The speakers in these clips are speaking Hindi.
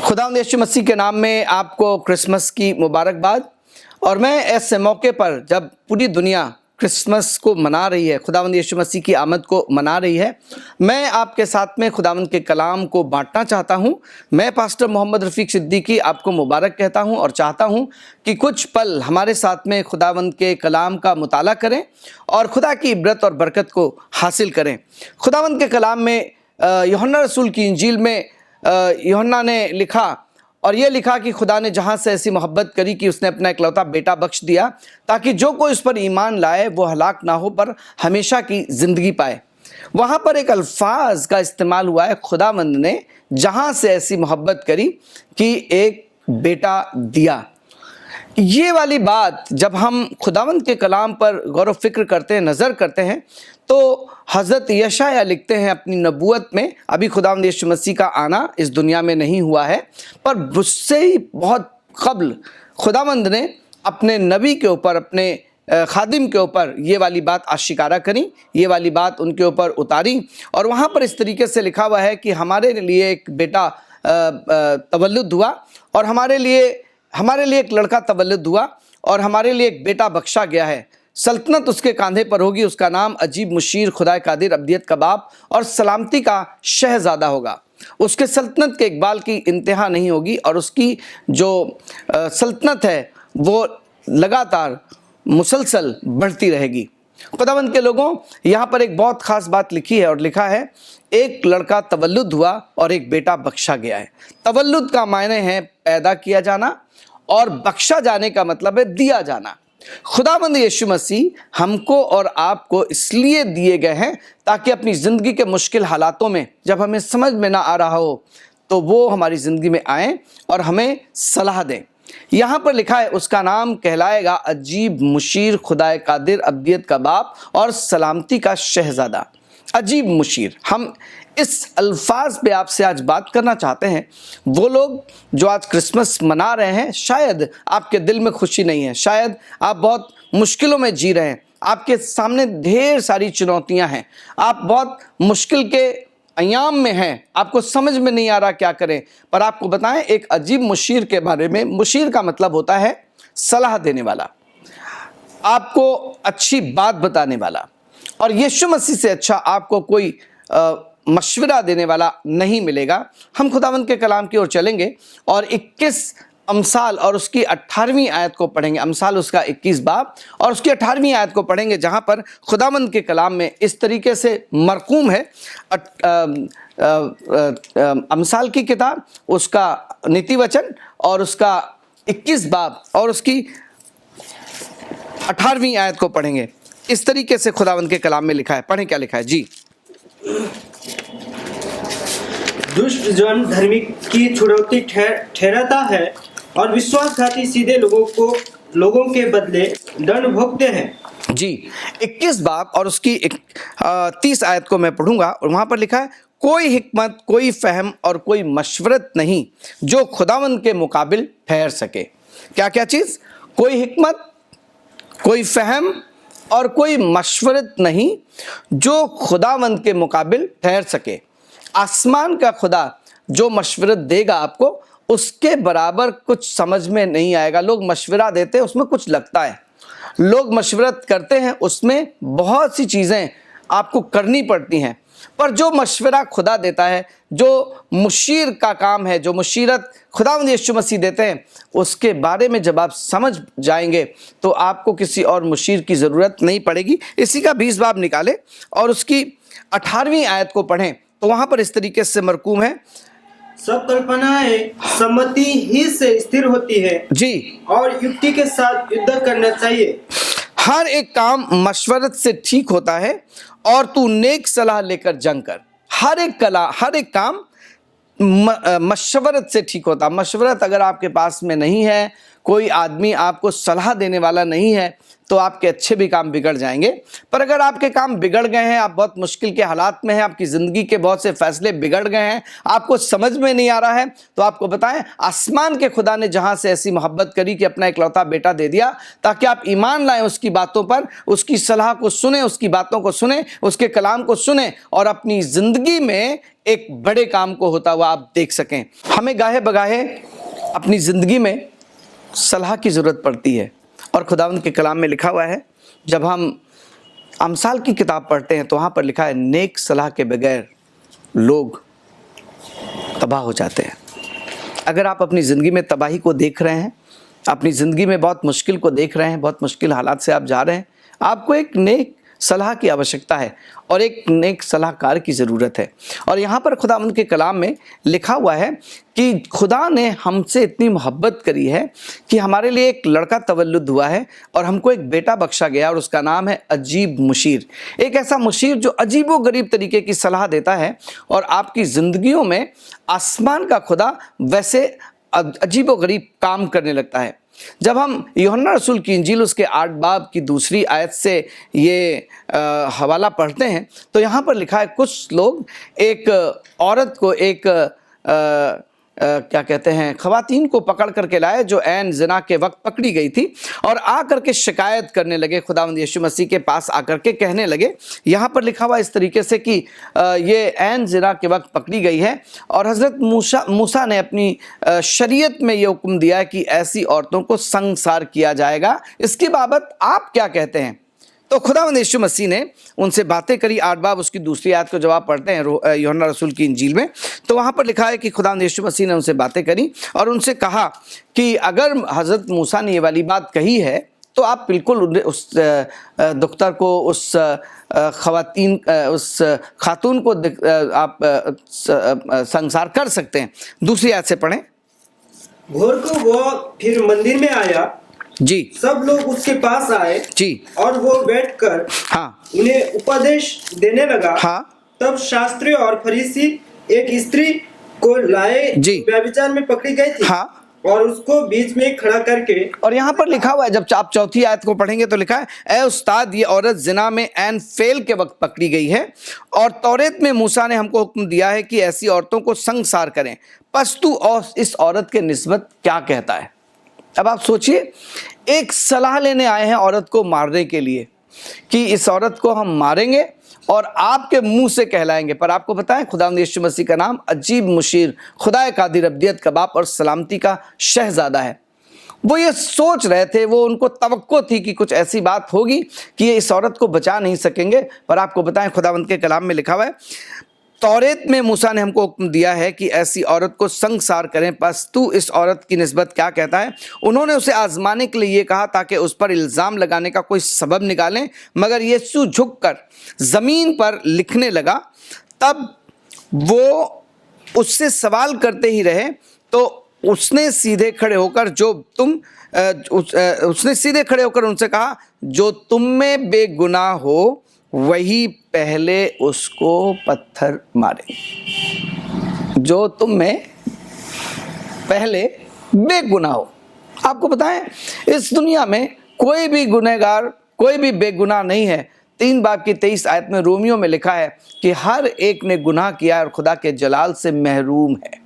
खुदावंद यीशु मसीह के नाम में आपको क्रिसमस की मुबारकबाद। और मैं ऐसे मौके पर जब पूरी दुनिया क्रिसमस को मना रही है, खुदावंद यीशु मसीह की आमद को मना रही है, मैं आपके साथ में खुदावंद के कलाम को बांटना चाहता हूं। मैं पास्टर मोहम्मद रफ़ीक सिद्दीकी आपको मुबारक कहता हूं और चाहता हूं कि कुछ पल हमारे साथ में खुदावंद के कलाम का मुताला करें और खुदा की इबरत और बरकत को हासिल करें। खुदावंद के कलाम में यूहन्ना रसूल की इंजील में यूहन्ना ने लिखा और ये लिखा कि खुदा ने जहाँ से ऐसी मोहब्बत करी कि उसने अपना इकलौता बेटा बख्श दिया ताकि जो कोई उस पर ईमान लाए वो हलाक ना हो पर हमेशा की ज़िंदगी पाए। वहाँ पर एक अल्फाज का इस्तेमाल हुआ है, खुदावंद ने जहाँ से ऐसी मोहब्बत करी कि एक बेटा दिया। ये वाली बात जब हम खुदावंद के कलाम पर गौर व फिक्र करते हैं, नज़र करते हैं, तो हज़रत यशाया लिखते हैं अपनी नबूवत में, अभी खुदावंद यीशु मसीह का आना इस दुनिया में नहीं हुआ है, पर उससे ही बहुत क़ब्ल खुदावंद ने अपने नबी के ऊपर, अपने खादिम के ऊपर ये वाली बात आशिकारा करी, ये वाली बात उनके ऊपर उतारी। और वहाँ पर इस तरीके से लिखा हुआ है कि हमारे लिए एक बेटा तवल्लुद हुआ और हमारे लिए एक लड़का तवल्लुद हुआ और हमारे लिए एक बेटा बख्शा गया है। सल्तनत उसके कांधे पर होगी, उसका नाम अजीब मुशीर, खुदाए कादिर, अब्दियत का बाप और सलामती का शहज़ादा होगा। उसके सल्तनत के इकबाल की इंतहा नहीं होगी और उसकी जो सल्तनत है वो लगातार मुसलसल बढ़ती रहेगी। खुदावंद के लोगों, यहाँ पर एक बहुत ख़ास बात लिखी है और लिखा है एक लड़का तवल्लुद हुआ और एक बेटा बख्शा गया है। तवल्लुद का मायने है पैदा किया जाना और बख्शा जाने का मतलब है दिया जाना। खुदावंद यीशु मसीह हमको और आपको इसलिए दिए गए हैं ताकि अपनी ज़िंदगी के मुश्किल हालातों में जब हमें समझ में ना आ रहा हो तो वो हमारी ज़िंदगी में आएँ और हमें सलाह दें। यहाँ पर लिखा है उसका नाम कहलाएगा अजीब मुशीर, खुदाए कादिर, अब्दियत का बाप और सलामती का शहज़ादा। अजीब मुशीर, हम इस अल्फाज पे आपसे आज बात करना चाहते हैं। वो लोग जो आज क्रिसमस मना रहे हैं, शायद आपके दिल में खुशी नहीं है, शायद आप बहुत मुश्किलों में जी रहे हैं, आपके सामने ढेर सारी चुनौतियां हैं, आप बहुत मुश्किल के अयाम में हैं, आपको समझ में नहीं आ रहा क्या करें। पर आपको बताएं एक अजीब मुशीर के बारे में। मुशीर का मतलब होता है सलाह देने वाला, आपको अच्छी बात बताने वाला। और यीशु मसीह से अच्छा आपको कोई मशवरा देने वाला नहीं मिलेगा। हम खुदावंद के कलाम की ओर चलेंगे और 21 अमसाल और उसकी 18वीं आयत को पढ़ेंगे। अमसाल उसका 21 बाब और उसकी 18वीं आयत को पढ़ेंगे, जहाँ पर खुदावंद के कलाम में इस तरीके से मरकूम है। अमसाल की किताब, उसका नीति वचन और उसका 21 बाब और उसकी 18वीं आयत को पढ़ेंगे। इस तरीके से खुदावंद के कलाम में लिखा है। पढ़ें क्या लिखा है जी। दुष्ट जन धर्मी की छुड़ौती ठहराता है और विश्वासघाती सीधे लोगों के बदले दंड भोगते हैं जी। 21 बाब और उसकी 30 आयत को मैं पढ़ूंगा और वहां पर लिखा है कोई हिकमत, कोई फहम और कोई मशवरत नहीं जो खुदावंद के मुकाबिल ठहर सके। क्या क्या चीज? कोई हिकमत, कोई फहम और कोई मशवरत नहीं जो खुदावंद के मुकाबिल ठहर सके। आसमान का खुदा जो मशवरत देगा आपको, उसके बराबर कुछ समझ में नहीं आएगा। लोग मशवरा देते हैं, उसमें कुछ लगता है, लोग मशवरत करते हैं, उसमें बहुत सी चीज़ें आपको करनी पड़ती हैं। पर जो मशवरा खुदा देता है, जो मुशीर का काम है, जो मुशीरत खुदावंद यीशु मसीह देते हैं, उसके बारे में जब आप समझ जाएंगे तो आपको किसी और मुशीर की ज़रूरत नहीं पड़ेगी। इसी का 20 बाब निकालें और उसकी 18वीं आयत को पढ़ें तो वहाँ पर इस तरीके से मरकूम है सब कल्पनाएं सम्मति ही से स्थिर होती है जी और युक्ति के साथ युद्ध करना चाहिए। हर एक काम मशवरत से ठीक होता है और तू नेक सलाह लेकर जंग कर। हर एक काम मशवरत से ठीक होता। मशवरत अगर आपके पास में नहीं है, कोई आदमी आपको सलाह देने वाला नहीं है तो आपके अच्छे भी काम बिगड़ जाएंगे। पर अगर आपके काम बिगड़ गए हैं, आप बहुत मुश्किल के हालात में हैं, आपकी ज़िंदगी के बहुत से फैसले बिगड़ गए हैं, आपको समझ में नहीं आ रहा है, तो आपको बताएं, आसमान के खुदा ने जहां से ऐसी मोहब्बत करी कि अपना इकलौता बेटा दे दिया ताकि आप ईमान लाएं उसकी बातों पर, उसकी सलाह को सुने, उसकी बातों को सुने, उसके कलाम को सुने और अपनी ज़िंदगी में एक बड़े काम को होता हुआ आप देख सकें। हमें गाहे बगाहे अपनी ज़िंदगी में सलाह की ज़रूरत पड़ती है और खुदावंद के कलाम में लिखा हुआ है, जब हम अमसाल की किताब पढ़ते हैं तो वहाँ पर लिखा है, नेक सलाह के बगैर लोग तबाह हो जाते हैं। अगर आप अपनी ज़िंदगी में तबाही को देख रहे हैं, अपनी ज़िंदगी में बहुत मुश्किल को देख रहे हैं, बहुत मुश्किल हालात से आप जा रहे हैं, आपको एक नेक सलाह की आवश्यकता है और एक नेक सलाहकार की ज़रूरत है। और यहाँ पर खुदावंद के कलाम में लिखा हुआ है कि खुदा ने हमसे इतनी मोहब्बत करी है कि हमारे लिए एक लड़का तवल्लुद हुआ है और हमको एक बेटा बख्शा गया और उसका नाम है अजीब मुशीर। एक ऐसा मुशीर जो अजीबो गरीब तरीके की सलाह देता है और आपकी ज़िंदगियों में आसमान का खुदा वैसे अजीबो गरीब काम करने लगता है। जब हम यूहन्ना रसूल की इंजील उसके 8 बाब की दूसरी आयत से ये हवाला पढ़ते हैं तो यहाँ पर लिखा है, कुछ लोग एक औरत को एक क्या कहते हैं, खवातीन को पकड़ करके लाए जो ऐन ज़िना के वक्त पकड़ी गई थी और आ करके शिकायत करने लगे, खुदावंद यीशु मसीह के पास आकर के कहने लगे। यहाँ पर लिखा हुआ इस तरीके से कि ये ऐन ज़िना के वक्त पकड़ी गई है और हज़रत मूसा ने अपनी शरीयत में ये हुक्म दिया है कि ऐसी औरतों को संसार किया जाएगा, इसकी बाबत आप क्या कहते हैं? तो खुदावंद यीशु मसीह ने उनसे बातें करी। 8 बाब उसकी दूसरी आयत को जब आप पढ़ते हैं यूहन्ना रसूल की इंजील में तो वहाँ पर लिखा है कि खुदावंद यीशु मसीह ने उनसे बातें करी और उनसे कहा कि अगर हज़रत मूसा ने ये वाली बात कही है तो आप बिल्कुल उस दुख्तर को, उस खातून को आप संसार कर सकते हैं। दूसरी आयत से पढ़ें। भोर को वो फिर मंदिर में आया जी, सब लोग उसके पास आए जी, और वो बैठकर हाँ, उन्हें उपदेश देने लगा। हाँ, तब शास्त्री और फरीसी एक स्त्री को लाए जी, व्यभिचार में पकड़ी गई थी, हाँ, और उसको बीच में खड़ा करके, और यहाँ पर लिखा हुआ है, जब आप चौथी आयत को पढ़ेंगे तो लिखा है, ए उस्ताद, ये औरत जिना में ऐन फेल के वक्त पकड़ी गई है और तौरेत में मूसा ने हमको हुक्म दिया है कि ऐसी औरतों को संसार करें, पस तू और इस औरत के निस्बत क्या कहता है? अब आप सोचिए, एक सलाह लेने आए हैं औरत को मारने के लिए कि इस औरत को हम मारेंगे और आपके मुंह से कहलाएंगे। पर आपको बताएं, खुदावंद यीशु मसीह का नाम अजीब मुशीर, खुदाए कादिर, अब्दियत का बाप और सलामती का शहजादा है। वो ये सोच रहे थे, वो उनको तवक्को थी कि कुछ ऐसी बात होगी कि ये इस औरत को बचा नहीं सकेंगे। पर आपको बताएं, खुदावंद के कलाम में लिखा हुआ है, तौरेत में मूसा ने हमको हुक्म दिया है कि ऐसी औरत को संसार करें, बस तू इस औरत की निस्बत क्या कहता है? उन्होंने उसे आजमाने के लिए ये कहा ताकि उस पर इल्ज़ाम लगाने का कोई सबब निकालें, मगर यीशु झुककर ज़मीन पर लिखने लगा। तब वो उससे सवाल करते ही रहे तो उसने सीधे खड़े होकर उसने सीधे खड़े होकर उनसे कहा, जो तुम में बेगुनाह हो वही पहले उसको पत्थर मारे। जो तुम में पहले बेगुनाह हो। आपको बताएं, इस दुनिया में कोई भी गुनहगार, कोई भी बेगुनाह नहीं है। 3 बाब की 23 आयत में रोमियो में लिखा है कि हर एक ने गुनाह किया और खुदा के जलाल से महरूम है।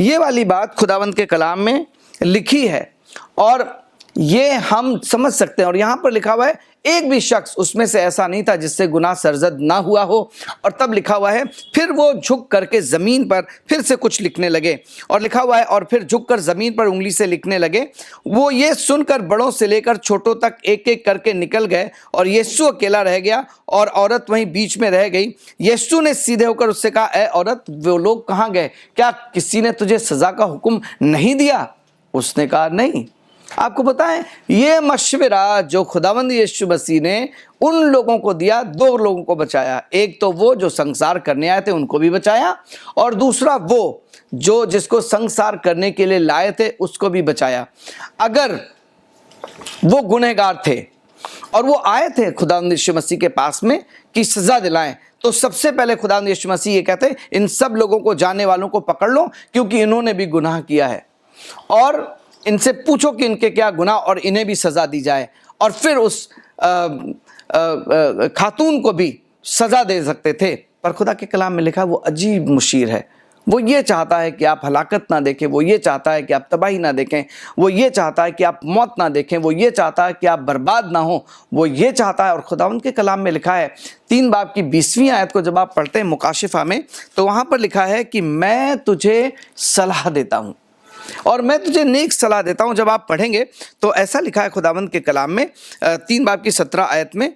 ये वाली बात खुदावंद के कलाम में लिखी है और ये हम समझ सकते हैं। और यहाँ पर लिखा हुआ है, एक भी शख्स उसमें से ऐसा नहीं था जिससे गुनाह सरजद ना हुआ हो। और तब लिखा हुआ है, फिर वो झुक करके ज़मीन पर फिर से कुछ लिखने लगे। और लिखा हुआ है, और फिर झुक कर ज़मीन पर उंगली से लिखने लगे। वो ये सुनकर बड़ों से लेकर छोटों तक एक एक करके निकल गए और यीशु अकेला रह गया और औरत वहीं बीच में रह गई। यीशु ने सीधे होकर उससे कहा, ए औरत, वो लोग कहाँ गए? क्या किसी ने तुझे सज़ा का हुक्म नहीं दिया? उसने कहा, नहीं। आपको पता है, ये मशवरा जो खुदावंद यीशु मसीह ने उन लोगों को दिया, 2 लोगों को बचाया। एक तो वो जो संसार करने आए थे, उनको भी बचाया, और दूसरा वो जो जिसको संसार करने के लिए लाए थे, उसको भी बचाया। अगर वो गुनहगार थे और वो आए थे खुदावंद यीशु मसीह के पास में कि सज़ा दिलाएं, तो सबसे पहले खुदावंद यीशु मसीह ये कहते, इन सब लोगों को, जानने वालों को पकड़ लो, क्योंकि इन्होंने भी गुनाह किया है। और इनसे पूछो कि इनके क्या गुनाह और इन्हें भी सज़ा दी जाए, और फिर उस खातून को भी सज़ा दे सकते थे। पर खुदा के कलाम में लिखा वो अजीब मुशीर है। वो ये चाहता है कि आप हलाकत ना देखें, वो ये चाहता है कि आप तबाही ना देखें, वो ये चाहता है कि आप मौत ना देखें, वो ये चाहता है कि आप बर्बाद ना हो, वो ये चाहता है। और खुदावंद के कलाम में लिखा है 3 बाब की 20वीं आयत को जब आप पढ़ते हैं मुकाशिफा में, तो वहाँ पर लिखा है कि मैं तुझे सलाह देता हूँ और मैं तुझे नेक सलाह देता हूँ। जब आप पढ़ेंगे तो ऐसा लिखा है खुदावंद के कलाम में 3 बाब की 17 आयत में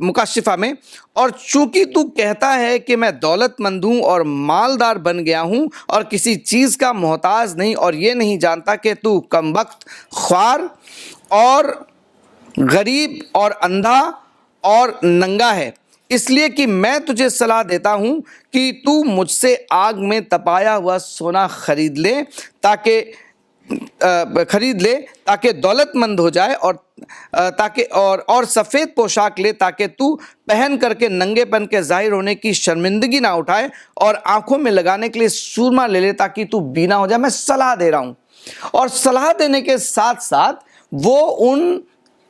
मुकाशिफा में, और चूंकि तू कहता है कि मैं दौलतमंद हूँ और मालदार बन गया हूँ और किसी चीज़ का मोहताज नहीं, और ये नहीं जानता कि तू कमबख्त, ख्वार और गरीब और अंधा और नंगा है, इसलिए कि मैं तुझे सलाह देता हूँ कि तू मुझसे आग में तपाया हुआ सोना खरीद ले ताकि दौलतमंद हो जाए, और ताकि और सफ़ेद पोशाक ले ताकि तू पहन करके नंगेपन के जाहिर होने की शर्मिंदगी ना उठाए, और आंखों में लगाने के लिए सूरमा ले ले ताकि तू बीना हो जाए। मैं सलाह दे रहा हूँ, और सलाह देने के साथ साथ वो उन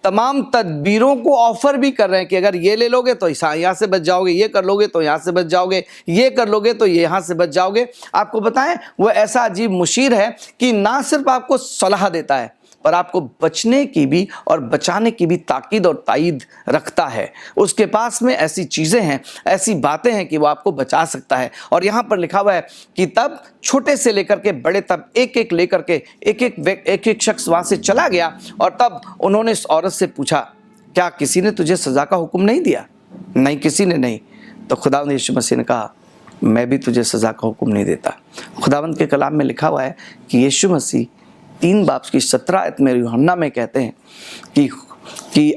तमाम तदबीरों को ऑफर भी कर रहे हैं कि अगर ये ले लोगे तो यहाँ से बच जाओगे, ये कर लोगे तो यहाँ से बच जाओगे, ये कर लोगे तो ये यहाँ से बच जाओगे। आपको बताएं वो ऐसा अजीब मुशीर है कि ना सिर्फ आपको सलाह देता है पर आपको बचने की भी और बचाने की भी ताकीद और तायीद रखता है। उसके पास में ऐसी चीज़ें हैं, ऐसी बातें हैं कि वो आपको बचा सकता है। और यहाँ पर लिखा हुआ है कि तब छोटे से लेकर के बड़े तब एक एक लेकर के एक शख्स वहाँ से चला गया, और तब उन्होंने इस औरत से पूछा, क्या किसी ने तुझे सज़ा का हुक्म नहीं दिया? नहीं, किसी ने नहीं। तो खुदावंद यीशु मसीह ने कहा, मैं भी तुझे सज़ा का हुक्म नहीं देता। खुदावंद के कलाम में लिखा हुआ है कि यीशु मसीह 3 बाब की 17 आयत में यूहन्ना में कहते हैं कि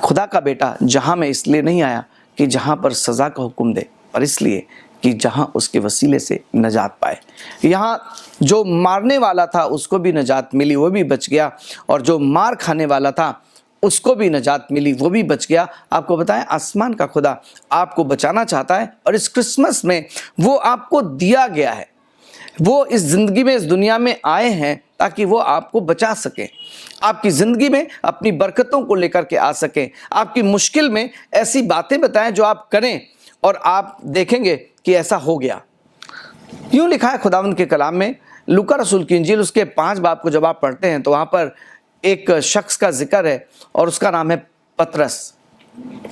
खुदा का बेटा जहाँ में इसलिए नहीं आया कि जहाँ पर सज़ा का हुक्म दे, पर इसलिए कि जहाँ उसके वसीले से नजात पाए। यहाँ जो मारने वाला था उसको भी नजात मिली, वो भी बच गया, और जो मार खाने वाला था उसको भी नजात मिली, वो भी बच गया। आपको बताएं, आसमान का खुदा आपको बचाना चाहता है, और इस क्रिसमस में वो आपको दिया गया है। वो इस ज़िंदगी में, इस दुनिया में आए हैं ताकि वो आपको बचा सकें, आपकी ज़िंदगी में अपनी बरकतों को लेकर के आ सकें, आपकी मुश्किल में ऐसी बातें बताएं जो आप करें और आप देखेंगे कि ऐसा हो गया। यूँ लिखा है खुदावंद के कलाम में, लूका रसूल की इंजील उसके 5 बाब को जब आप पढ़ते हैं तो वहाँ पर एक शख्स का जिक्र है, और उसका नाम है पतरस।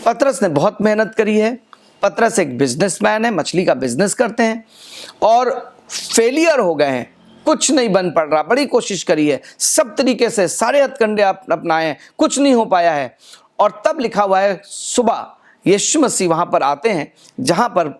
पतरस ने बहुत मेहनत करी है। पतरस एक बिजनेसमैन है, मछली का बिजनेस करते हैं, और फेलियर हो गए हैं, कुछ नहीं बन पड़ रहा। बड़ी कोशिश करी है, सब तरीके से सारे हथकंडे अपनाए हैं, कुछ नहीं हो पाया है। और तब लिखा हुआ है सुबह यीशु मसीह वहाँ पर आते हैं जहाँ पर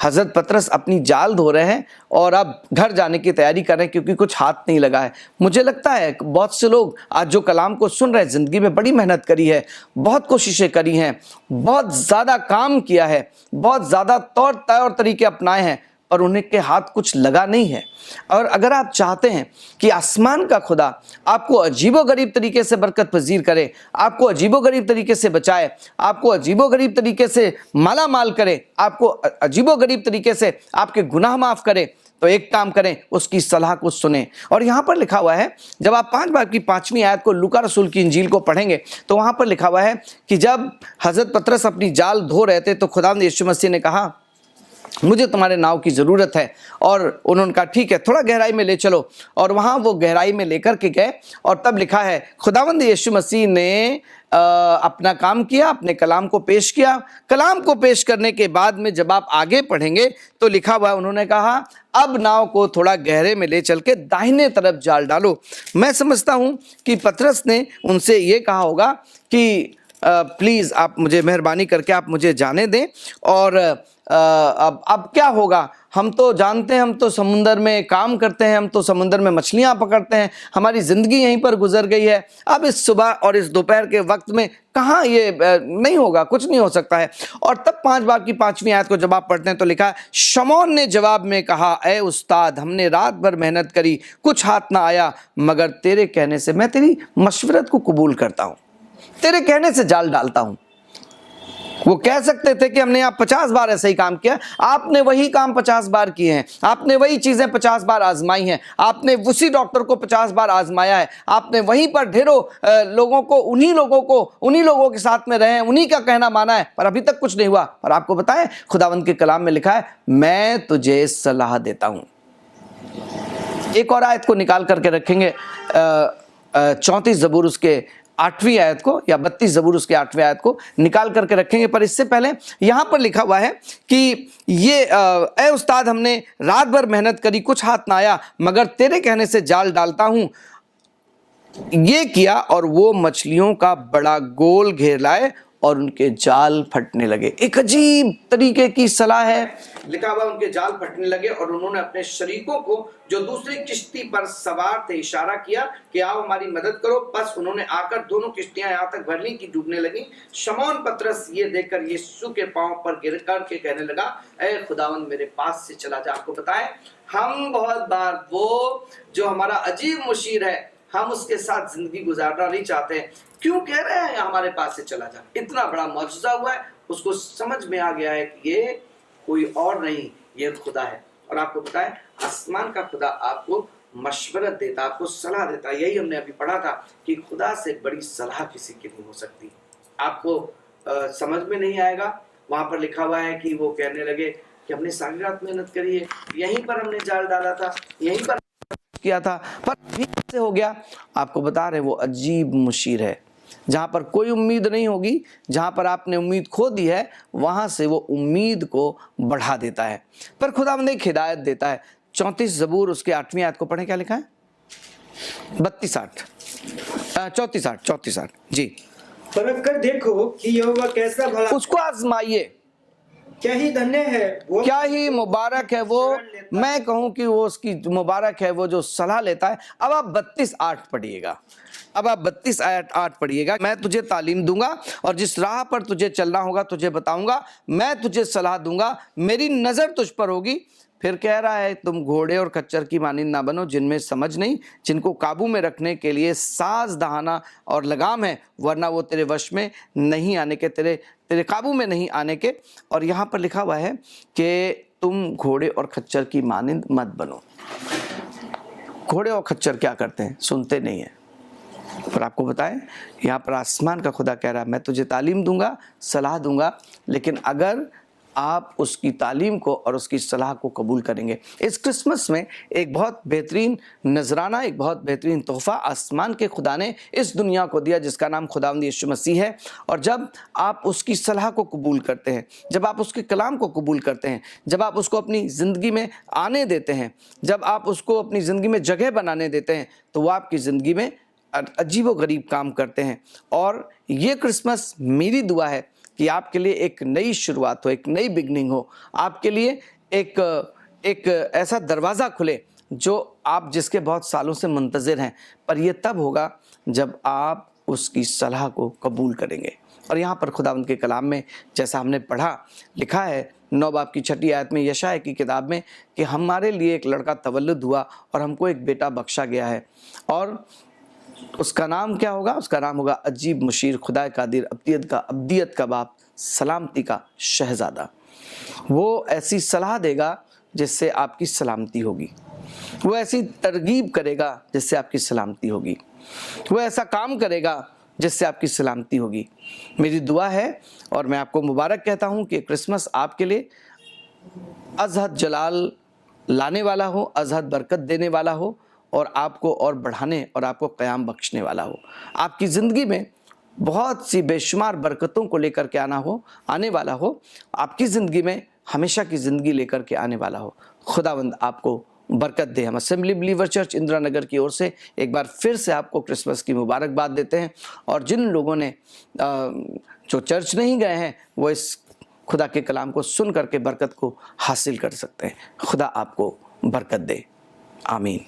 हज़रत पतरस अपनी जाल धो रहे हैं और अब घर जाने की तैयारी कर रहे हैं क्योंकि कुछ हाथ नहीं लगा है। मुझे लगता है बहुत से लोग आज जो कलाम को सुन रहे हैं ज़िंदगी में बड़ी मेहनत करी है, बहुत कोशिशें करी हैं, बहुत ज़्यादा काम किया है, बहुत ज़्यादा तौर तरीके अपनाए हैं, पर उन्हें के हाथ कुछ लगा नहीं है। और अगर आप चाहते हैं कि आसमान का खुदा आपको अजीबोगरीब तरीके से बरकत पजीर करे, आपको अजीबोगरीब तरीके से बचाए, आपको अजीबोगरीब तरीके से माला माल करे, आपको अजीबोगरीब तरीके से आपके गुनाह माफ़ करे, तो एक काम करें, उसकी सलाह को सुने। और यहाँ पर लिखा हुआ है, जब आप 5 बाब की 5वीं आयत को लूका रसूल की इंजील को पढ़ेंगे तो वहाँ पर लिखा हुआ है कि जब हज़रत पतरस अपनी जाल धो रहे थे तो खुदावंद यीशु मसीह ने कहा, मुझे तुम्हारे नाव की ज़रूरत है। और उन्होंने कहा ठीक है, थोड़ा गहराई में ले चलो, और वहाँ वो गहराई में लेकर के गए। और तब लिखा है खुदावंद यीशु मसीह ने अपना काम किया, अपने कलाम को पेश किया। कलाम को पेश करने के बाद में जब आप आगे पढ़ेंगे तो लिखा हुआ है, उन्होंने कहा अब नाव को थोड़ा गहरे में ले चल के दाहिने तरफ जाल डालो। मैं समझता हूँ कि पतरस ने उनसे ये कहा होगा कि प्लीज़ आप मुझे मेहरबानी करके आप मुझे जाने दें, और अब क्या होगा, हम तो जानते हैं, हम तो समुंदर में काम करते हैं, हम तो समुंदर में मछलियां पकड़ते हैं, हमारी ज़िंदगी यहीं पर गुजर गई है। अब इस सुबह और इस दोपहर के वक्त में कहाँ ये नहीं होगा, कुछ नहीं हो सकता है। और तब 5 बाब की 5वीं आयत को जब आप पढ़ते हैं तो लिखा है, शमौन ने जवाब में कहा, ए उस्ताद, हमने रात भर मेहनत करी, कुछ हाथ ना आया, मगर तेरे कहने से मैं तेरी मशवरत को कबूल करता हूँ, तेरे कहने से जाल डालता हूँ। वो कह सकते थे कि हमने यहाँ 50 बार ऐसा ही काम किया, आपने वही काम 50 बार किए हैं, आपने वही चीजें 50 बार आजमाई हैं, आपने उसी डॉक्टर को 50 बार आजमाया है, आपने वहीं पर ढेरों लोगों को उन्हीं लोगों के साथ में रहे हैं, उन्हीं का कहना माना है, पर अभी तक कुछ नहीं हुआ। और आपको बताएं, खुदावंद के कलाम में लिखा है, मैं तुझे सलाह देता हूं। एक और आयत को निकाल करके रखेंगे, 34 ज़बूर उसके 8वीं आयत को, या 32 ज़बूर उसके 8वीं आयत को निकाल करके रखेंगे। पर इससे पहले यहां पर लिखा हुआ है कि ये ए उस्ताद, हमने रात भर मेहनत करी, कुछ हाथ ना आया, मगर तेरे कहने से जाल डालता हूं। ये किया और वो मछलियों का बड़ा गोल घेर लाए और उनके जाल फटने लगे। एक अजीब तरीके की सलाह है, लिखा हुआ उनके जाल फटने लगे और उन्होंने अपने शरीकों को जो दूसरी किश्ती पर सवार थे इशारा किया कि आओ हमारी मदद करो। बस उन्होंने आकर दोनों किश्तियां यहाँ तक भर ली कि डूबने लगी। शमौन पतरस ये देखकर यीशु के पांव पर गिर करके कहने लगा, ऐ खुदावंद मेरे पास से चला जा। आपको बताएं, हम बहुत बार वो जो हमारा अजीब मुशीर है, हम उसके साथ जिंदगी गुजारना नहीं चाहते हैं। क्यों कह रहे हैं हमारे पास से चला जा? इतना बड़ा मौजूदा हुआ है, उसको समझ में आ गया है कि ये कोई और नहीं, ये खुदा है। और आपको पता है, आसमान का खुदा आपको मशवरत देता, आपको सलाह देता। यही हमने अभी पढ़ा था कि खुदा से बड़ी सलाह किसी की नहीं हो सकती। आपको समझ में नहीं आएगा, वहां पर लिखा हुआ है कि वो कहने लगे कि हमने सारी रात मेहनत करी है, यहीं पर हमने जाल डाला था, यहीं पर किया था, पर भी से हो गया। आपको बता रहे वो अजीब मुशीर है, जहां पर कोई उम्मीद नहीं होगी, जहां पर आपने उम्मीद खो दी है, वहां से वो उम्मीद को बढ़ा देता है। पर खुदावंद एक हिदायत देता है। 34 ज़बूर उसके 8वीं आयत को पढ़ें, क्या लिखा है? 34 8 जी। परख कर देखो कि यहोवा कैसा भला, उसको आजमाइए। क्या ही धन्य है वो, क्या ही मुबारक है वो, मैं कहूं कि वो उसकी मुबारक है वो जो सलाह लेता है। अब आप 32 8 पढ़िएगा, अब आप 32 आयत 8 पढ़िएगा। मैं तुझे तालीम दूंगा और जिस राह पर तुझे चलना होगा तुझे बताऊंगा, मैं तुझे सलाह दूंगा, मेरी नजर तुझ पर होगी। फिर कह रहा है, तुम घोड़े और खच्चर की मानिंद ना बनो, जिनमें समझ नहीं, जिनको काबू में रखने के लिए साज दहाना और लगाम है, वरना वो तेरे वश में नहीं आने के, तेरे काबू में नहीं आने के। और यहाँ पर लिखा हुआ है कि तुम घोड़े और खच्चर की मानिंद मत बनो। घोड़े और खच्चर क्या करते हैं? सुनते नहीं है। पर आपको बताएं, यहाँ पर आसमान का खुदा कह रहा है, मैं तुझे तालीम दूंगा, सलाह दूंगा, लेकिन अगर आप उसकी तालीम को और उसकी सलाह को कबूल करेंगे। इस क्रिसमस में एक बहुत बेहतरीन नजराना, एक बहुत बेहतरीन तोहफा आसमान के खुदा ने इस दुनिया को दिया, जिसका नाम खुदावंद यीशु मसीह है। और जब आप उसकी सलाह को कबूल करते हैं, जब आप उसके कलाम को कबूल करते हैं, जब आप उसको अपनी ज़िंदगी में आने देते हैं, जब आप उसको अपनी ज़िंदगी में जगह बनाने देते हैं, तो वो आपकी ज़िंदगी में अजीबो गरीब काम करते हैं। और ये क्रिसमस मेरी दुआ है कि आपके लिए एक नई शुरुआत हो, एक नई बिगनिंग हो, आपके लिए एक ऐसा दरवाज़ा खुले जो आप जिसके बहुत सालों से मुंतज़िर हैं। पर यह तब होगा जब आप उसकी सलाह को कबूल करेंगे। और यहाँ पर खुदावंद के कलाम में जैसा हमने पढ़ा, लिखा है 9 बाब की 6ठी आयत में, यशायाह की किताब में, कि हमारे लिए एक लड़का तवल्लुद हुआ और हमको एक बेटा बख्शा गया है, और उसका नाम क्या होगा? उसका नाम होगा अजीब मुशीर, खुदा कादिर, अब्दियत का बाप, सलामती का शहजादा। वो ऐसी सलाह देगा जिससे आपकी सलामती होगी, वो ऐसी तरगीब करेगा जिससे आपकी सलामती होगी, वो ऐसा काम करेगा जिससे आपकी सलामती होगी। मेरी दुआ है और मैं आपको मुबारक कहता हूँ कि क्रिसमस आपके लिए अज़हद जलाल लाने वाला हो, अज़हद बरकत देने वाला हो, और आपको और बढ़ाने और आपको क़याम बख्शने वाला हो। आपकी ज़िंदगी में बहुत सी बेशुमार बरकतों को लेकर के आने वाला हो, आपकी ज़िंदगी में हमेशा की ज़िंदगी लेकर के आने वाला हो। खुदावंद आपको बरकत दे। हम assembly believer church Indira Nagar की ओर से एक बार फिर से आपको क्रिसमस की मुबारकबाद देते हैं। और जिन लोगों ने जो चर्च नहीं गए हैं, वो इस खुदा के कलाम को सुन करके बरकत को हासिल कर सकते हैं। खुदा आपको बरकत दे। आमीन।